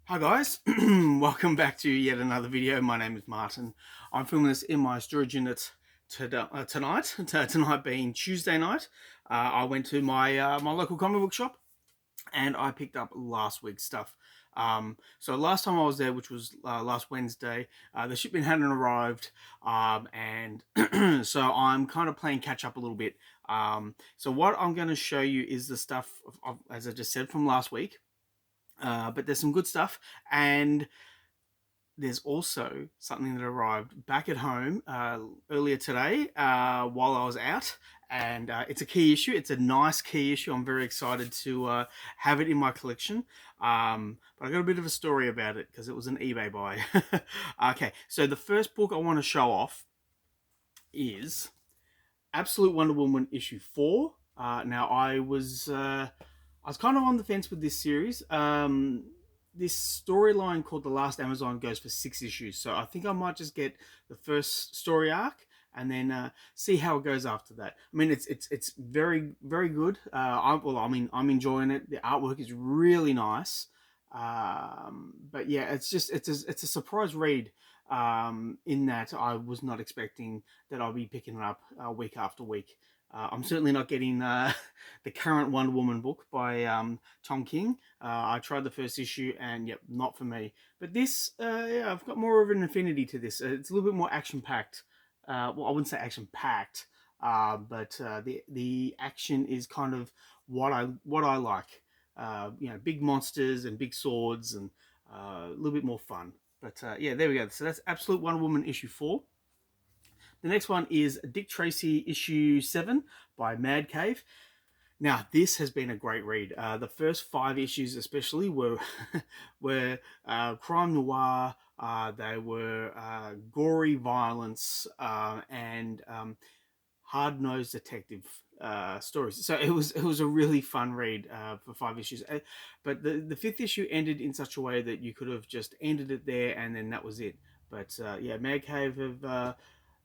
Hi guys, welcome back to yet another video. My name is Martin. I'm filming this in my storage unit tonight. Tonight being Tuesday night. I went to my local comic book shop and I picked up last week's stuff. So last time I was there, which was last Wednesday, the shipment hadn't arrived, and so I'm kind of playing catch up a little bit. So what I'm going to show you is the stuff, as I just said, from last week. But there's some good stuff, and there's also something that arrived back at home earlier today while I was out, and it's a key issue. It's a nice key issue. I'm very excited to have it in my collection. But I got a bit of a story about it because it was an eBay buy. Okay, so the first book I want to show off is Absolute Wonder Woman issue 4. Now I was kind of on the fence with this series. This storyline called The Last Amazon goes for 6 issues, so I think I might just get the first story arc and then see how it goes after that. I mean, it's very very good. I'm enjoying it. The artwork is really nice. But yeah, it's a surprise read. In that I was not expecting that I'll be picking it up week after week. I'm certainly not getting the current Wonder Woman book by Tom King. I tried the first issue and yep, not for me. But this, yeah, I've got more of an affinity to this. It's a little bit more action packed. Well, I wouldn't say action packed, but the action is kind of what I like. Big monsters and big swords and a little bit more fun. But yeah, there we go. So that's Absolute Wonder Woman issue 4. The next one is Dick Tracy issue 7 by Mad Cave. Now, this has been a great read. The first 5 issues, especially, were were crime noir. They were gory violence and hard-nosed detective stories. So it was a really fun read for 5 issues. But the fifth issue ended in such a way that you could have just ended it there and then that was it. But yeah, Mad Cave have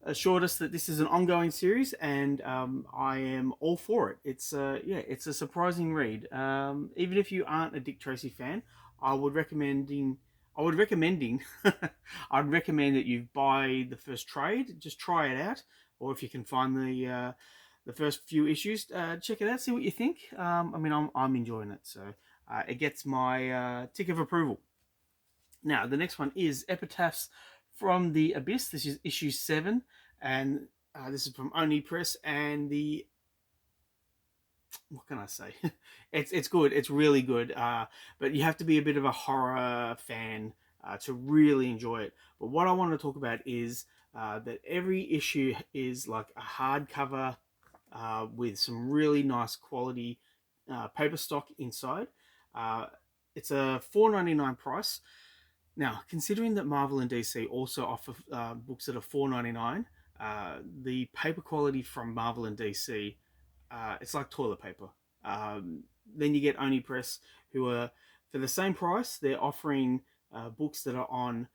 assured us that this is an ongoing series, and I am all for it. It's a surprising read. Even if you aren't a Dick Tracy fan, I would recommending. I would recommending. I'd recommend that you buy the first trade. Just try it out, or if you can find the first few issues, check it out. See what you think. I mean, I'm enjoying it, so it gets my tick of approval. Now, the next one is Epitaphs from the Abyss. This is issue 7, and this is from Oni Press. And the what can I say? It's good. It's really good. But you have to be a bit of a horror fan to really enjoy it. But what I want to talk about is that every issue is like a hardcover with some really nice quality paper stock inside. Uh, it's a $4.99 price. Now, considering that Marvel and DC also offer books that are $4.99, the paper quality from Marvel and DC, it's like toilet paper. Then you get Oni Press, who are, for the same price, they're offering books that are on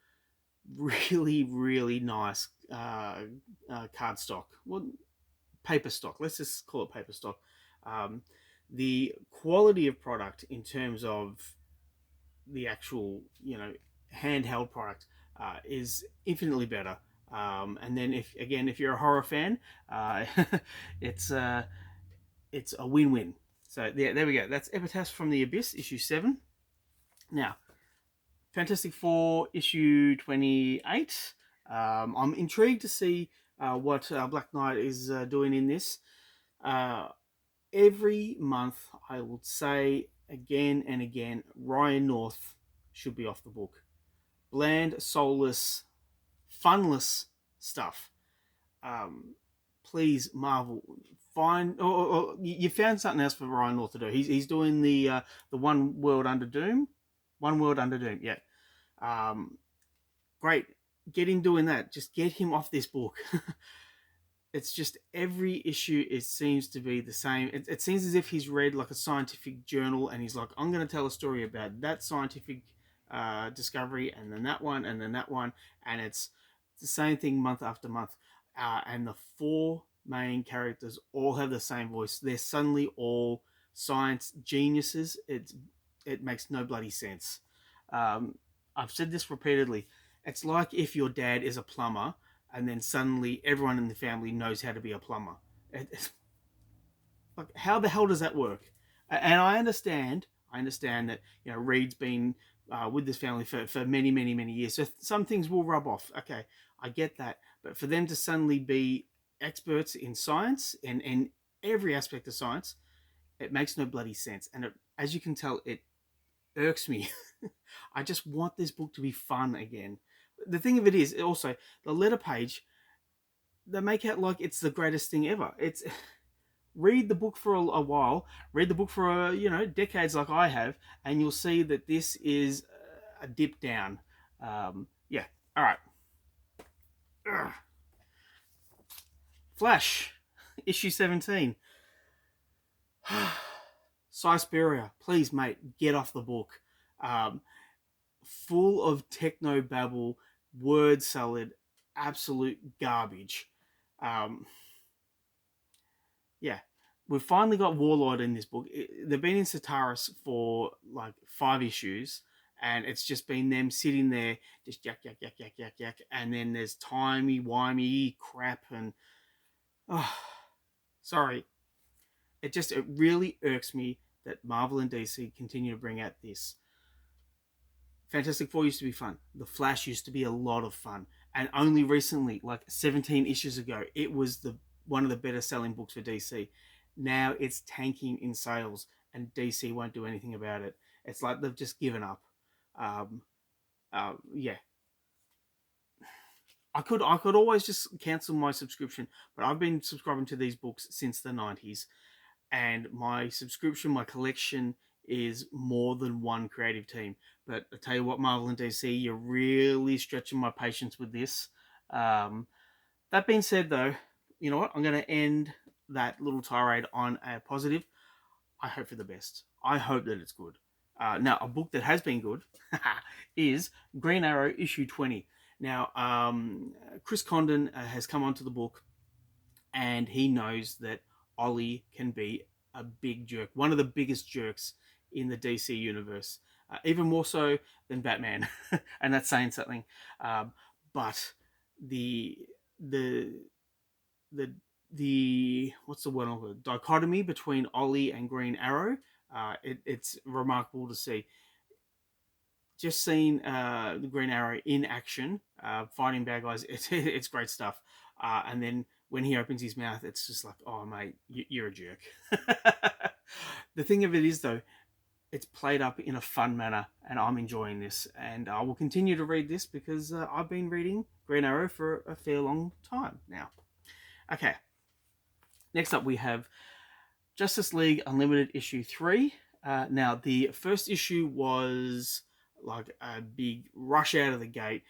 really, really nice card stock. Well, paper stock. Let's just call it paper stock. Um, the quality of product in terms of the actual, handheld product is infinitely better. And then if you're a horror fan, it's uh, it's a win-win. So yeah, there we go. That's Epitaphs from the Abyss, issue 7. Now, Fantastic Four, issue 28. I'm intrigued to see what Black Knight is doing in this. Uh, every month, I will say again and again, Ryan North should be off the book. Bland, soulless, funless stuff. Um, Please, Marvel, find or you found something else for Ryan North to do. He's doing the One World Under Doom, One World Under Doom. Yeah, um, great. Get him doing that. Just get him off this book. It's just every issue it seems to be the same. It seems as if he's read like a scientific journal and he's like, I'm going to tell a story about that scientific discovery and then that one and then that one, and it's the same thing month after month. And the 4 main characters all have the same voice. They're suddenly all science geniuses. It makes no bloody sense. I've said this repeatedly. It's like if your dad is a plumber and then suddenly everyone in the family knows how to be a plumber. It's like, how the hell does that work? And I understand that Reed's been with this family for many, many, many years. So some things will rub off. Okay, I get that. But for them to suddenly be experts in science and every aspect of science, it makes no bloody sense. And as you can tell, it irks me. I just want this book to be fun again. The thing of it is also the letter page. They make out like it's the greatest thing ever. It's read the book for a while, read the book for decades like I have, and you'll see that this is a dip down. Yeah. All right. Ugh. Flash, issue 17. Cyberia, please, mate, get off the book. Full of techno babble, word salad, absolute garbage. Um, yeah, we've finally got Warlord in this book. They've been in Sataris for like 5 issues, and it's just been them sitting there, just yak, yak, yak, yak, yak, yak. And then there's timey-wimey crap, and oh, sorry. It really irks me that Marvel and DC continue to bring out this. Fantastic Four used to be fun. The Flash used to be a lot of fun. And only recently, like 17 issues ago, it was one of the better selling books for DC. Now it's tanking in sales, and DC won't do anything about it. It's like they've just given up. Yeah. I could always just cancel my subscription, but I've been subscribing to these books since the 90s, and my subscription, my collection is more than one creative team. But I tell you what, Marvel and DC, you're really stretching my patience with this. That being said, though, you know what? I'm going to end that little tirade on a positive. I hope for the best. I hope that it's good. Now, a book that has been good is Green Arrow issue 20. Now, Chris Condon has come onto the book, and he knows that Ollie can be a big jerk, one of the biggest jerks in the DC universe, even more so than Batman, and that's saying something. But the the the the what's the word? Dichotomy between Ollie and Green Arrow. It's remarkable to see. Just seeing the Green Arrow in action, fighting bad guys, it's great stuff. And then when he opens his mouth, it's just like, oh, mate, you're a jerk. The thing of it is, though, it's played up in a fun manner, and I'm enjoying this. And I will continue to read this because I've been reading Green Arrow for a fair long time now. Okay. Next up, we have Justice League Unlimited issue 3. Now, the first issue was like a big rush out of the gate.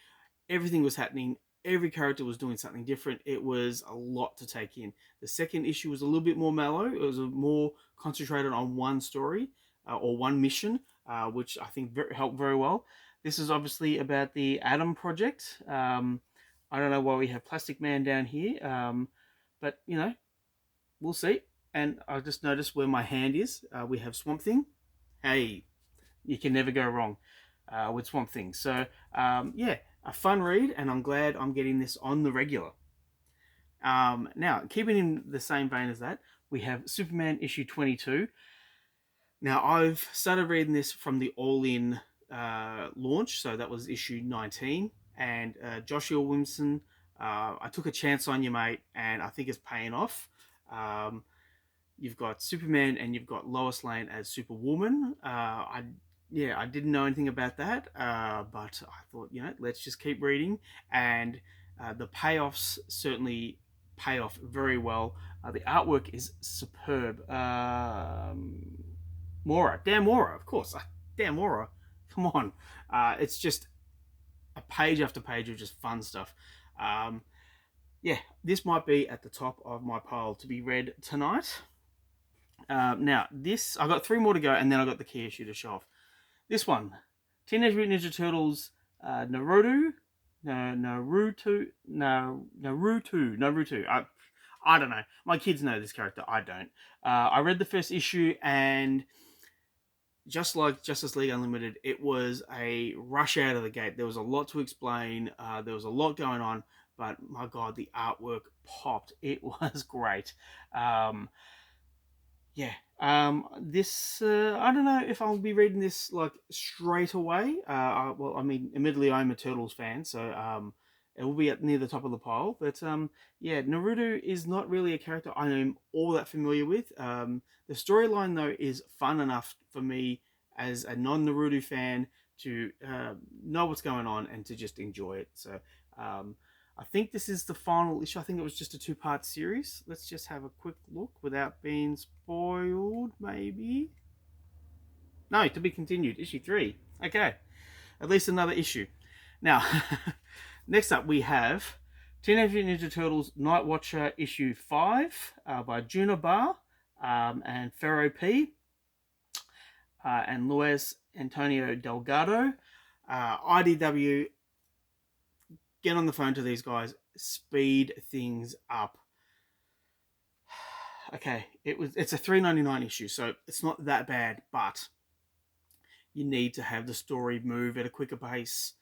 Everything was happening. Every character was doing something different. It was a lot to take in. The second issue was a little bit more mellow. It was more concentrated on one story or one mission, which I think helped very well. This is obviously about the Atom Project. I don't know why we have Plastic Man down here, but we'll see. And I just noticed where my hand is. We have Swamp Thing. Hey, you can never go wrong with Swamp Thing. So, yeah, a fun read, and I'm glad I'm getting this on the regular. Now, keeping in the same vein as that, we have Superman issue 22. Now, I've started reading this from the All-In launch, so that was issue 19. And Joshua Williamson, I took a chance on you, mate, and I think it's paying off. You've got Superman and you've got Lois Lane as Superwoman. I didn't know anything about that, but I thought, let's just keep reading. And the payoffs certainly pay off very well. The artwork is superb. Dan Mora, of course. Dan Mora, come on. It's just a page after page of just fun stuff. Yeah, this might be at the top of my pile to be read tonight. Now, I got 3 more to go, and then I got the key issue to show off. This one, Teenage Mutant Ninja Turtles, Naruto. I don't know. My kids know this character. I don't. I read the first issue, and just like Justice League Unlimited, it was a rush out of the gate. There was a lot to explain. There was a lot going on, but my God, the artwork popped. It was great. Um, yeah. This I don't know if I'll be reading this like straight away. Well, I mean, admittedly, I'm a Turtles fan, so it will be at near the top of the pile. But yeah, Naruto is not really a character I am all that familiar with. The storyline though is fun enough for me as a non-Naruto fan to know what's going on and to just enjoy it. So um, I think this is the final issue. I think it was just a two-part series. Let's just have a quick look without being spoiled, maybe. No, to be continued. Issue 3. Okay. At least another issue. Now, next up we have Teenage Mutant Ninja Turtles Night Watcher issue 5 by Juna Bar and Ferro P and Luis Antonio Delgado. IDW, get on the phone to these guys, speed things up. Okay, it's a $3.99 issue, so it's not that bad, but you need to have the story move at a quicker pace.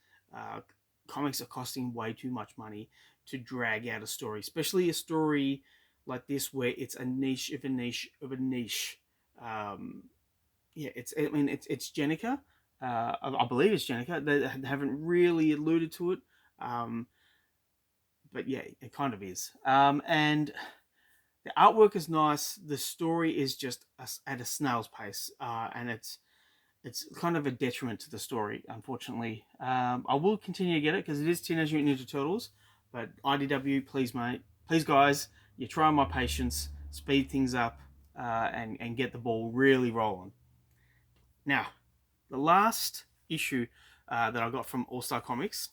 Comics are costing way too much money to drag out a story, especially a story like this where it's a niche of a niche of a niche. Yeah, it's Jenica. I believe it's Jenica. They haven't really alluded to it, but yeah, it kind of is. And the artwork is nice. The story is just at a snail's pace, and it's kind of a detriment to the story, unfortunately. I will continue to get it because it is Teenage Mutant Ninja Turtles, but IDW, please, mate, please, guys, you're trying my patience, speed things up, and get the ball really rolling. Now, the last issue that I got from All Star Comics,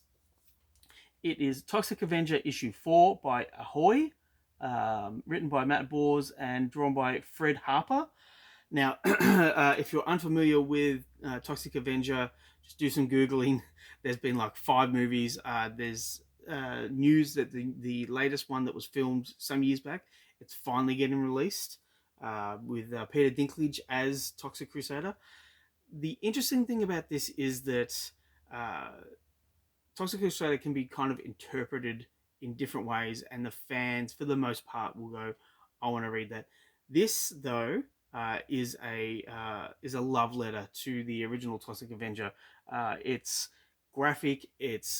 it is Toxic Avenger issue 4 by Ahoy, written by Matt Bors and drawn by Fred Harper. Now, if you're unfamiliar with Toxic Avenger, just do some Googling. There's been like 5 movies. There's news that the latest one that was filmed some years back, it's finally getting released with Peter Dinklage as Toxic Crusader. The interesting thing about this is that Toxic Crusader can be kind of interpreted in different ways, and the fans, for the most part, will go, "I want to read that." This, though, is a love letter to the original Toxic Avenger. It's graphic. It's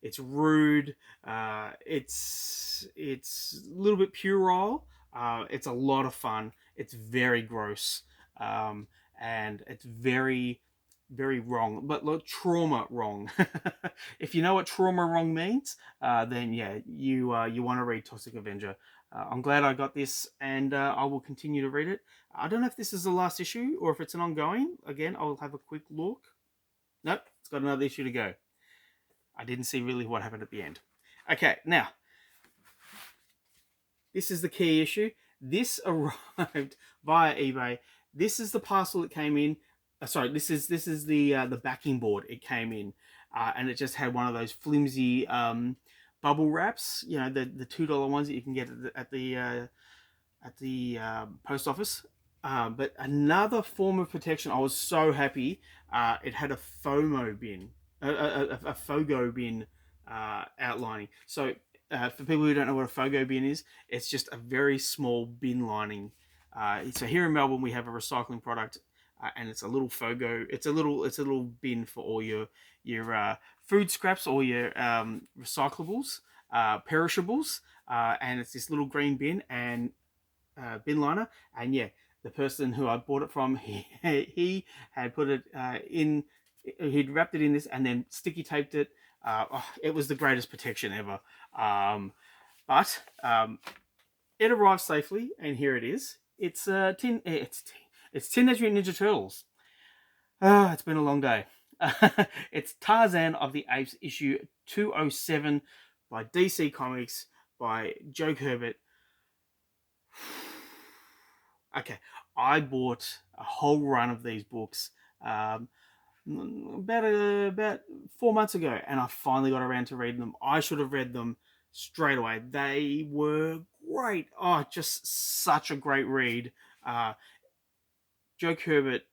it's rude. It's a little bit puerile. It's a lot of fun. It's very gross, and it's very wrong, but like trauma wrong. If you know what trauma wrong means, then yeah, you want to read Toxic Avenger. I'm glad I got this, and I will continue to read it. I don't know if this is the last issue or if it's an ongoing. Again, I'll have a quick look. Nope, it's got another issue to go. I didn't see really what happened at the end. Okay, now, this is the key issue. This arrived via eBay. This is the parcel that came in. Sorry, this is the backing board it came in, and it just had one of those flimsy bubble wraps. You know, the $2 ones that you can get at the post office. But another form of protection. I was so happy. It had a FOMO bin, a FOGO bin outlining. So for people who don't know what a FOGO bin is, it's just a very small bin lining. So here in Melbourne, we have a recycling product, and it's a little FOGO. It's a little bin for all your food scraps, all your recyclables, perishables, and it's this little green bin and bin liner. And yeah, the person who I bought it from, he had put it in. He'd wrapped it in this and then sticky taped it. It was the greatest protection ever. But it arrived safely, and here it is. It's Teenage Mutant Ninja Turtles. It's been a long day. It's Tarzan of the Apes issue 207 by DC Comics by Joe Herbert. Okay, I bought a whole run of these books about 4 months ago, and I finally got around to reading them. I should have read them straight away. They were great. Oh, just such a great read. Joe Herbert,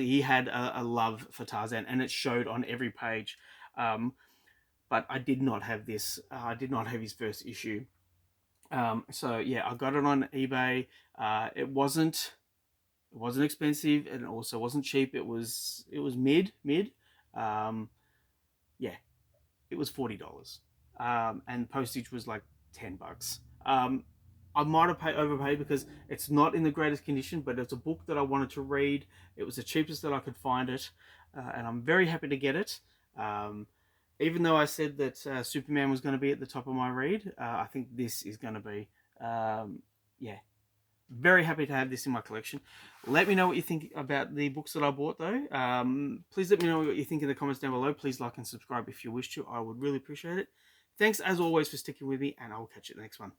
he had a love for Tarzan, and it showed on every page. But I did not have this. I did not have his first issue. So yeah, I got it on eBay. It wasn't expensive, and it also wasn't cheap. It was mid. Um, yeah, it was $40, and postage was like $10. I might have overpaid because it's not in the greatest condition, but it's a book that I wanted to read. It was the cheapest that I could find it, and I'm very happy to get it. Um, Even though I said that Superman was going to be at the top of my read, I think this is going to be. Yeah, very happy to have this in my collection. Let me know what you think about the books that I bought, though. Please let me know what you think in the comments down below. Please like and subscribe if you wish to. I would really appreciate it. Thanks, as always, for sticking with me, and I will catch you in the next one.